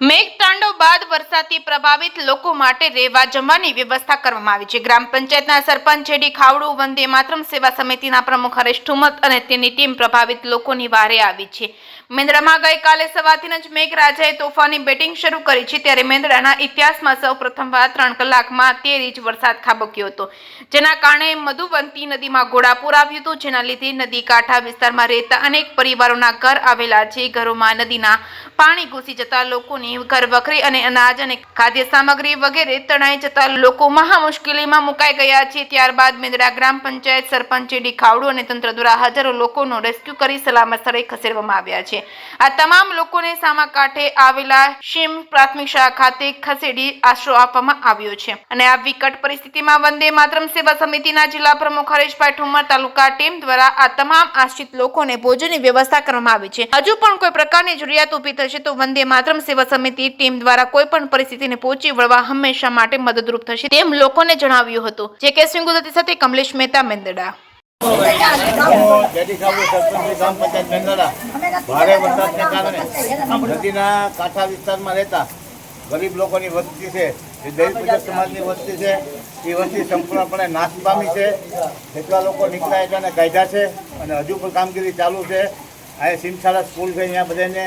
મેઘતાંડવ બાદ વરસાદથી પ્રભાવિત લોકો માટે રહેવા જમવાની વ્યવસ્થા કરવામાં આવી છે। ગ્રામ પંચાયતના સરપંચ જેડી ખાવડુ, વંદે માતરમ સેવા સમિતિના પ્રમુખ હરેશ ઠુમત અને તેની ટીમ પ્રભાવિત લોકોની વારે આવી છે। મેંદડામાં ગઈકાલે સવારથી જ મેઘરાજાએ તોફાની બેટિંગ શરૂ કરી છે, ત્યારે મેંદડાના ઇતિહાસમાં સૌ પ્રથમવાર 3 કલાકમાં 13 ઇંચ વરસાદ ખાબક્યો હતો, જેના કારણે મધુવંતી નદીમાં ઘોડાપૂર આવ્યું હતું, જેના લીધે નદી કાંઠા વિસ્તારમાં રહેતા અનેક પરિવારોના ઘર આવેલા છે। ઘરોમાં નદીના પાણી ઘૂસી જતા લોકોની ઘર વખરી અને અનાજ અને ખાદ્ય સામગ્રી વગેરે તણાઈ જતા લોકો મહા મુશ્કેલીમાં મુકાઈ ગયા છે। ત્યારબાદ મેંદડા ગ્રામ પંચાયત સરપંચ જેડી ખાવડુ અને તંત્ર દ્વારા હજારો લોકોનો રેસ્ક્યુ કરી સલામત સ્થળે ખસેડવામાં આવ્યા છે। આ તમામ લોકોને સામા કાંઠે આવેલા શીમ પ્રાથમિક શાળા ખાતે ખસેડી આશરો આપવામાં આવ્યો છે અને આ વિકટ પરિસ્થિતિમાં વંદે માતરમ સેવા સમિતિના જિલ્લા પ્રમુખ હરેશભાઈ ઠુમર તાલુકા ટીમ દ્વારા આ તમામ આશ્રિત લોકોને ભોજનની વ્યવસ્થા કરવામાં આવી છે। હજુ પણ કોઈ પ્રકારની જરૂરિયાત ઊભી થશે તો વંદે માતરમ સેવા સમિતિ ટીમ દ્વારા કોઈ પણ પરિસ્થિતિને પહોંચી વળવા હંમેશા માટે મદદરૂપ થશે તેમ લોકોને જણાવ્યું હતું। જે કે સિંહ ગુજરાતી સાથે કમલેશ મહેતા, મેંદડા। જેડી ખાવડુ સરપંચ ગ્રામ પંચાયત મેંદડા ભારે વરસાદને કારણે નદીના કાંઠા વિસ્તારમાં રહેતા ગરીબ લોકોની વસ્તી છે, જે દલિત પૂજક સમાજની વસ્તી છે, એ વસ્તી સંપૂર્ણપણે નાશ પામી છે। કેટલા લોકો નીકળ્યા છે અને કાઢ્યા છે અને હજુ પણ કામગીરી ચાલુ છે। અહીંયા સીમશાળા સ્કૂલ છે, અહીંયા બધાને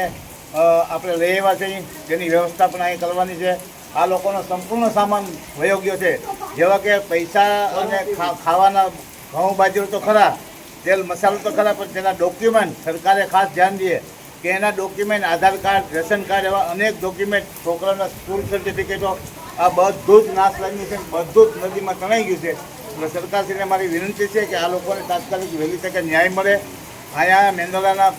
આપણે લઈ આવ્યા છે, તેની વ્યવસ્થા પણ અહીં કરવાની છે। આ લોકોનો સંપૂર્ણ સામાન વયો ગયો છે, જેવા કે પૈસા અને ખાવાના ઘઉં બાજરો તો ખરા, તેલ મસાલો તો ખરા, પણ તેના ડોક્યુમેન્ટ સરકારે ખાસ ધ્યાન દે કે એના ડોક્યુમેન્ટ, આધાર કાર્ડ, રેશન કાર્ડ, એવા અનેક ડોક્યુમેન્ટ, છોકરાના સ્કૂલ સર્ટિફિકેટો, આ બધું જ નાશ લાગ્યું છે, બધું જ નદીમાં તણાઈ ગયું છે। એટલે સરકારશ્રીને મારી વિનંતી છે કે આ લોકોને તાત્કાલિક વહેલી તકે ન્યાય મળે। અહીંયા મેંદડાના